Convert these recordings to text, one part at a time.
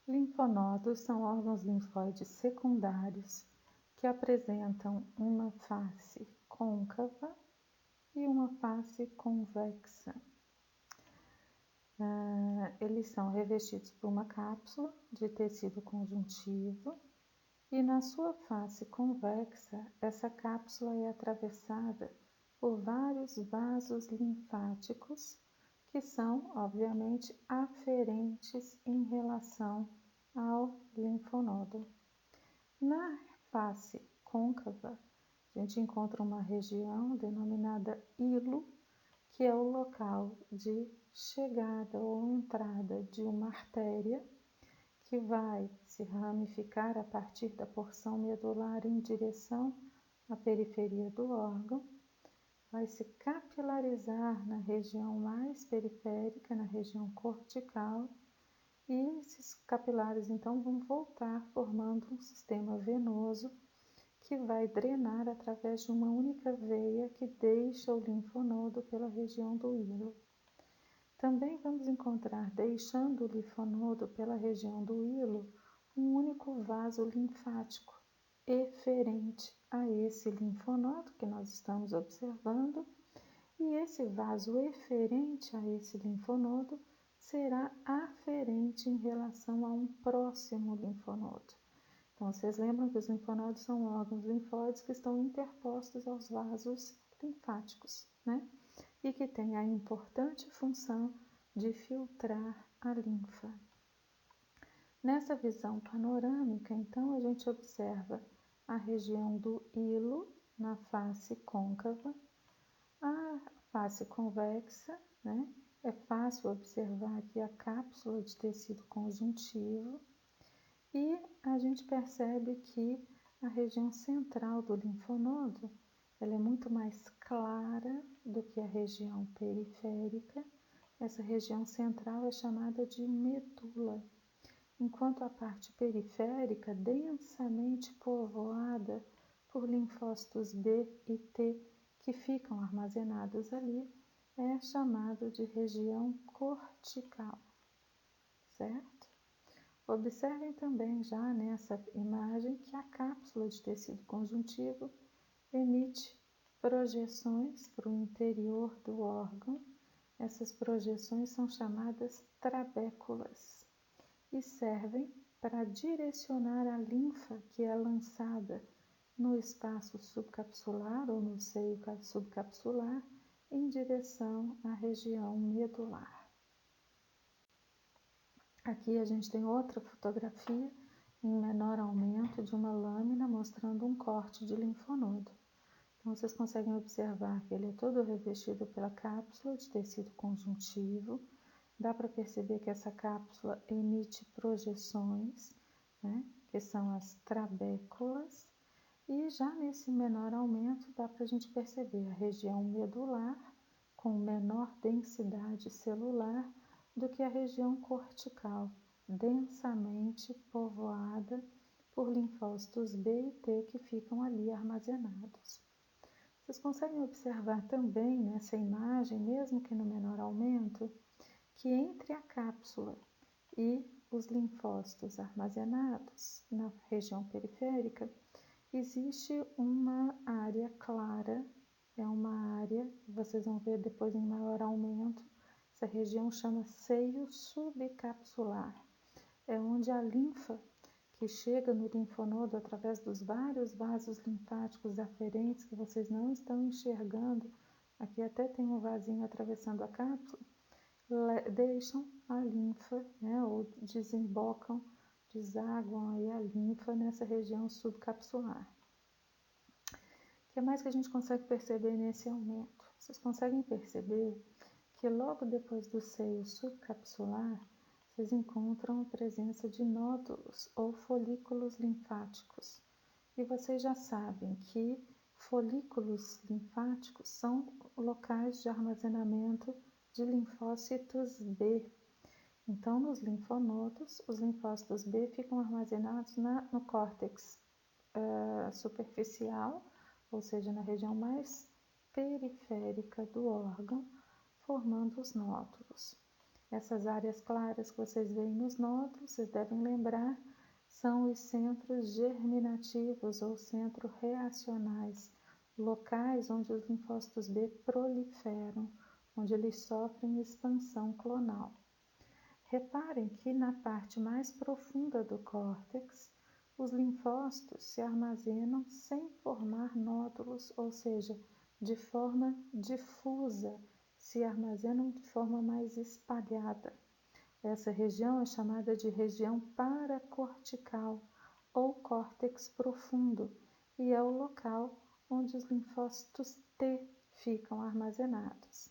Linfonodos são órgãos linfóides secundários que apresentam uma face côncava e uma face convexa. Eles são revestidos por uma cápsula de tecido conjuntivo e na sua face convexa, essa cápsula é atravessada por vários vasos linfáticos que são, obviamente, aferentes em relação ao linfonodo. Na face côncava, a gente encontra uma região denominada hilo, que é o local de chegada ou entrada de uma artéria que vai se ramificar a partir da porção medular em direção à periferia do órgão, vai se capilarizar na região mais periférica, na região cortical, e esses capilares então vão voltar formando um sistema venoso que vai drenar através de uma única veia que deixa o linfonodo pela região do hilo. Também vamos encontrar, deixando o linfonodo pela região do hilo, um único vaso linfático eferente a esse linfonodo que nós estamos observando, e esse vaso eferente a esse linfonodo será aferente em relação a um próximo linfonodo. Então, vocês lembram que os linfonodos são órgãos linfóides que estão interpostos aos vasos linfáticos, né? E que têm a importante função de filtrar a linfa. Nessa visão panorâmica, então, a gente observa a região do hilo na face côncava, a face convexa, né? É fácil observar aqui a cápsula de tecido conjuntivo e a gente percebe que a região central do linfonodo ela é muito mais clara do que a região periférica. Essa região central é chamada de medula, enquanto a parte periférica, densamente povoada por linfócitos B e T, que ficam armazenados ali, é chamado de região cortical, certo? Observem também já nessa imagem que a cápsula de tecido conjuntivo emite projeções para o interior do órgão. Essas projeções são chamadas trabéculas e servem para direcionar a linfa que é lançada no espaço subcapsular ou no seio subcapsular em direção à região medular. Aqui a gente tem outra fotografia em menor aumento de uma lâmina mostrando um corte de linfonodo. Então, vocês conseguem observar que ele é todo revestido pela cápsula de tecido conjuntivo. Dá para perceber que essa cápsula emite projeções, né, que são as trabéculas. E já nesse menor aumento, dá para a gente perceber a região medular com menor densidade celular do que a região cortical, densamente povoada por linfócitos B e T que ficam ali armazenados. Vocês conseguem observar também nessa imagem, mesmo que no menor aumento, que entre a cápsula e os linfócitos armazenados na região periférica, existe uma área clara, é uma área, vocês vão ver depois em maior aumento, essa região chama seio subcapsular. É onde a linfa que chega no linfonodo através dos vários vasos linfáticos aferentes que vocês não estão enxergando, aqui até tem um vasinho atravessando a cápsula, deixam a linfa, né, ou desembocam, desaguam aí a linfa nessa região subcapsular. O que mais que a gente consegue perceber nesse aumento? Vocês conseguem perceber que logo depois do seio subcapsular, vocês encontram a presença de nódulos ou folículos linfáticos. E vocês já sabem que folículos linfáticos são locais de armazenamento de linfócitos B. Então, nos linfonodos, os linfócitos B ficam armazenados no córtex superficial, ou seja, na região mais periférica do órgão, formando os nódulos. Essas áreas claras que vocês veem nos nódulos, vocês devem lembrar, são os centros germinativos ou centros reacionais, locais onde os linfócitos B proliferam, onde eles sofrem expansão clonal. Reparem que na parte mais profunda do córtex, os linfócitos se armazenam sem formar nódulos, ou seja, de forma difusa, se armazenam de forma mais espalhada. Essa região é chamada de região paracortical ou córtex profundo e é o local onde os linfócitos T ficam armazenados.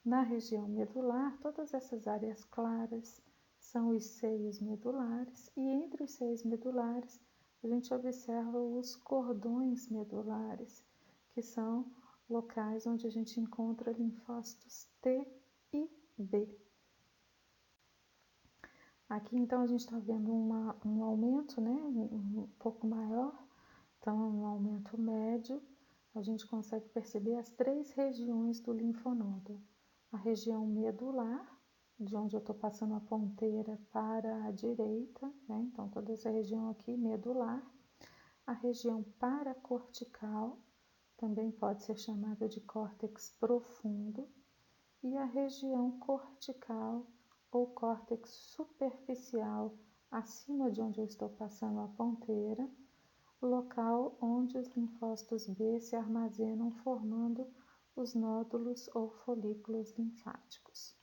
Na região medular, todas essas áreas claras são os seios medulares e entre os seios medulares a gente observa os cordões medulares, que são locais onde a gente encontra linfócitos T e B. Aqui então a gente está vendo um aumento, né, um pouco maior, então um aumento médio. A gente consegue perceber as 3 regiões do linfonodo. A região medular, de onde eu estou passando a ponteira para a direita, né, então toda essa região aqui medular. A região paracortical, também pode ser chamada de córtex profundo, e a região cortical ou córtex superficial, acima de onde eu estou passando a ponteira, local onde os linfócitos B se armazenam formando os nódulos ou folículos linfáticos.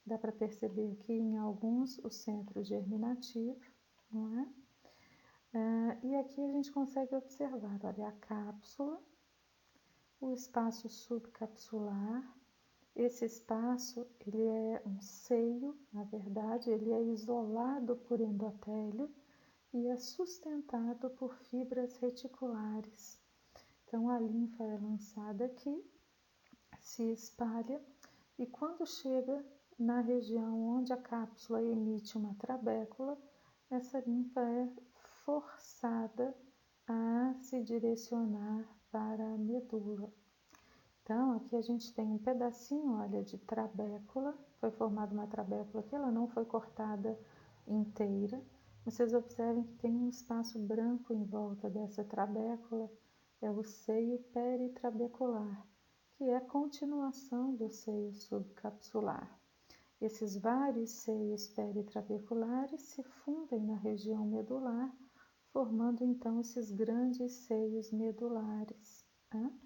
Dá para perceber aqui em alguns o centro germinativo, não é? E aqui a gente consegue observar, olha, a cápsula, o espaço subcapsular. Esse espaço, ele é um seio, na verdade, ele é isolado por endotélio e é sustentado por fibras reticulares. Então, a linfa é lançada aqui, se espalha e quando chega na região onde a cápsula emite uma trabécula, essa linfa é forçada a se direcionar para a medula. Então, aqui a gente tem um pedacinho, olha, de trabécula, foi formada uma trabécula que ela não foi cortada inteira. Vocês observem que tem um espaço branco em volta dessa trabécula, é o seio peritrabecular, que é a continuação do seio subcapsular. Esses vários seios peritrabeculares se fundem na região medular, formando então esses grandes seios medulares, né?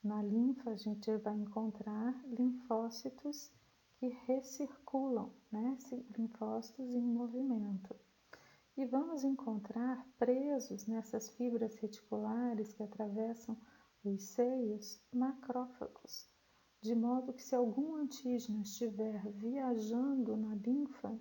Na linfa, a gente vai encontrar linfócitos que recirculam, né? Linfócitos em movimento. E vamos encontrar presos nessas fibras reticulares que atravessam os seios macrófagos, de modo que se algum antígeno estiver viajando na linfa,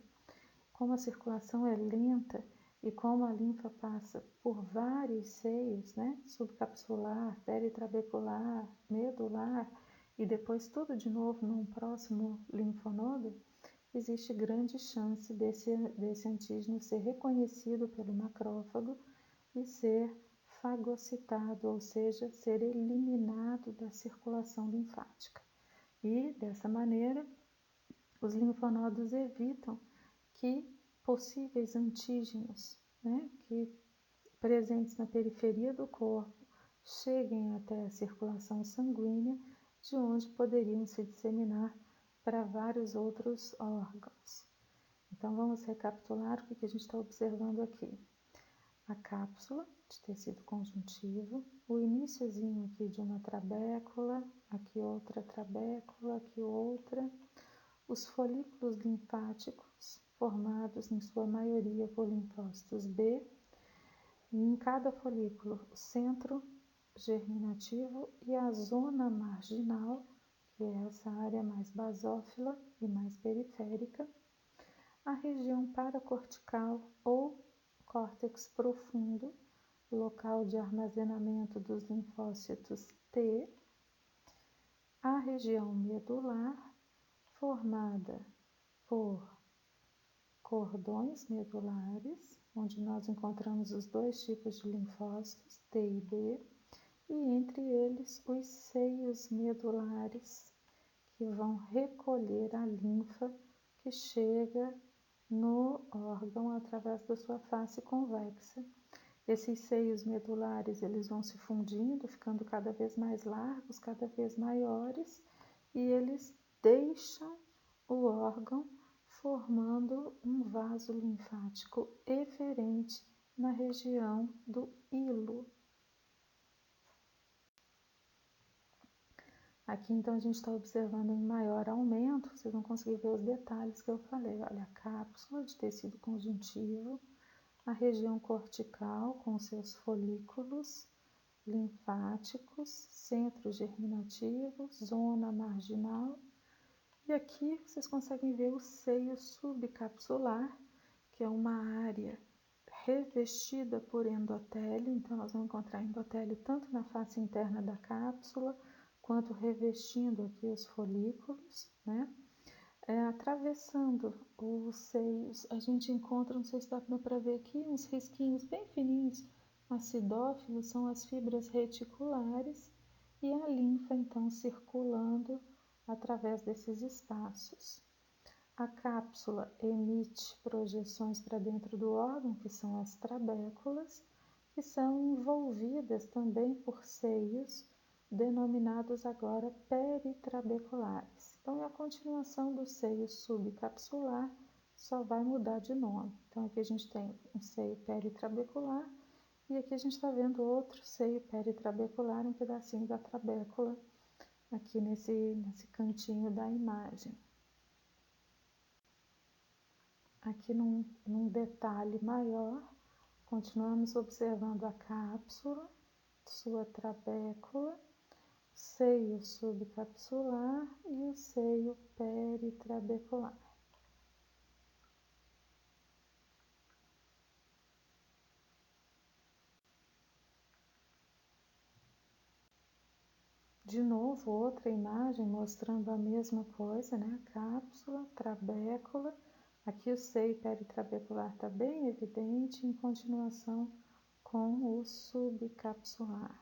como a circulação é lenta, e como a linfa passa por vários seios, né, subcapsular, peritrabecular, medular, e depois tudo de novo num próximo linfonodo, existe grande chance desse antígeno ser reconhecido pelo macrófago e ser fagocitado, ou seja, ser eliminado da circulação linfática. E, dessa maneira, os linfonodos evitam que possíveis antígenos, né, que presentes na periferia do corpo cheguem até a circulação sanguínea, de onde poderiam se disseminar para vários outros órgãos. Então, vamos recapitular o que a gente está observando aqui. A cápsula de tecido conjuntivo, o iniciozinho aqui de uma trabécula, aqui outra trabécula, aqui outra, os folículos linfáticos, formados em sua maioria por linfócitos B, e em cada folículo o centro germinativo e a zona marginal, que é essa área mais basófila e mais periférica, a região paracortical ou córtex profundo, local de armazenamento dos linfócitos T, a região medular, formada por cordões medulares, onde nós encontramos os 2 tipos de linfócitos, T e B, e entre eles os seios medulares, que vão recolher a linfa que chega no órgão através da sua face convexa. Esses seios medulares, eles vão se fundindo, ficando cada vez mais largos, cada vez maiores, e eles deixam o órgão formando um vaso linfático eferente na região do hilo. Aqui, então, a gente está observando um maior aumento, vocês vão conseguir ver os detalhes que eu falei. Olha, a cápsula de tecido conjuntivo, a região cortical com seus folículos linfáticos, centro germinativo, zona marginal. E aqui vocês conseguem ver o seio subcapsular, que é uma área revestida por endotélio. Então, nós vamos encontrar endotélio tanto na face interna da cápsula, quanto revestindo aqui os folículos, né? Atravessando os seios, a gente encontra, não sei se dá para ver aqui, uns risquinhos bem fininhos. Acidófilos são as fibras reticulares e a linfa, então, circulando através desses espaços. A cápsula emite projeções para dentro do órgão, que são as trabéculas, que são envolvidas também por seios, denominados agora peritrabeculares. Então, é a continuação do seio subcapsular, só vai mudar de nome. Então, aqui a gente tem um seio peritrabecular e aqui a gente está vendo outro seio peritrabecular, um pedacinho da trabécula, aqui nesse cantinho da imagem. Aqui num detalhe maior, continuamos observando a cápsula, sua trabécula, seio subcapsular e o seio peritrabecular. De novo, outra imagem mostrando a mesma coisa, né? Cápsula, trabécula. Aqui o seio peritrabecular está bem evidente, em continuação com o subcapsular.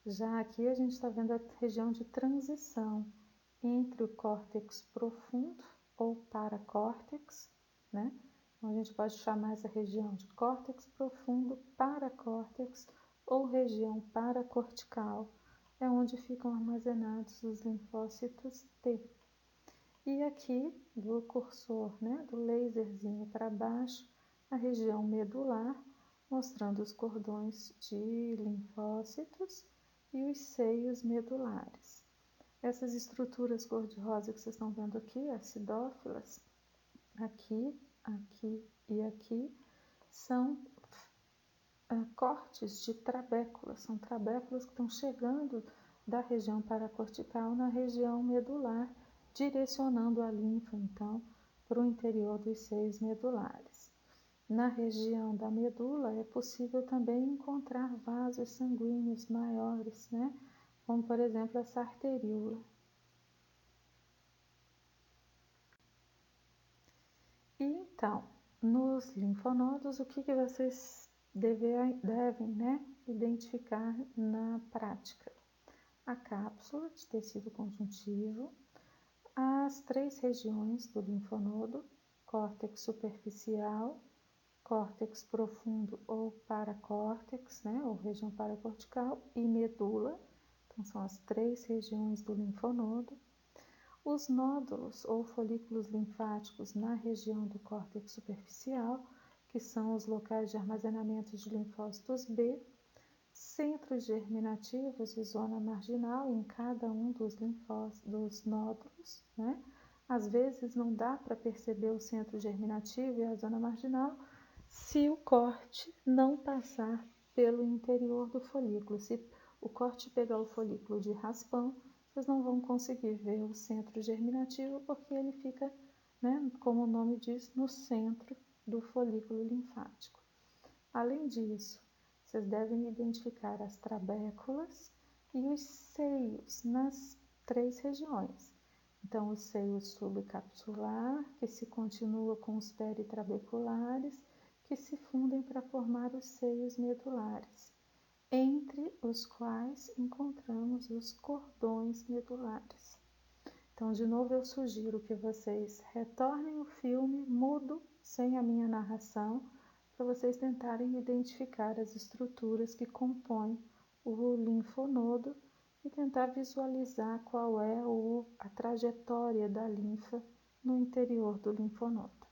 Já aqui a gente está vendo a região de transição entre o córtex profundo ou paracórtex, né? Então, a gente pode chamar essa região de córtex profundo, paracórtex ou região paracortical, é onde ficam armazenados os linfócitos T. E aqui, do cursor, né, do laserzinho para baixo, a região medular, mostrando os cordões de linfócitos e os seios medulares. Essas estruturas cor-de-rosa que vocês estão vendo aqui, acidófilas, aqui, aqui e aqui, são cortes de trabéculas, são trabéculas que estão chegando da região paracortical na região medular, direcionando a linfa, então, para o interior dos seios medulares. Na região da medula é possível também encontrar vasos sanguíneos maiores, né? Como, por exemplo, essa arteríola. E então, nos linfonodos, o que vocês devem, né, identificar na prática? A cápsula de tecido conjuntivo, as 3 regiões do linfonodo, córtex superficial, córtex profundo ou paracórtex, né, ou região paracortical, e medula. Então, são as 3 regiões do linfonodo. Os nódulos ou folículos linfáticos na região do córtex superficial, que são os locais de armazenamento de linfócitos B, centros germinativos e zona marginal em cada um dos nódulos, né? Às vezes não dá para perceber o centro germinativo e a zona marginal se o corte não passar pelo interior do folículo. Se o corte pegar o folículo de raspão, vocês não vão conseguir ver o centro germinativo porque ele fica, né, como o nome diz, no centro do folículo linfático. Além disso, vocês devem identificar as trabéculas e os seios nas 3 regiões. Então, o seio subcapsular, que se continua com os peritrabeculares, que se fundem para formar os seios medulares, entre os quais encontramos os cordões medulares. Então, de novo, eu sugiro que vocês retornem o filme mudo, sem a minha narração, para vocês tentarem identificar as estruturas que compõem o linfonodo e tentar visualizar qual é a trajetória da linfa no interior do linfonodo.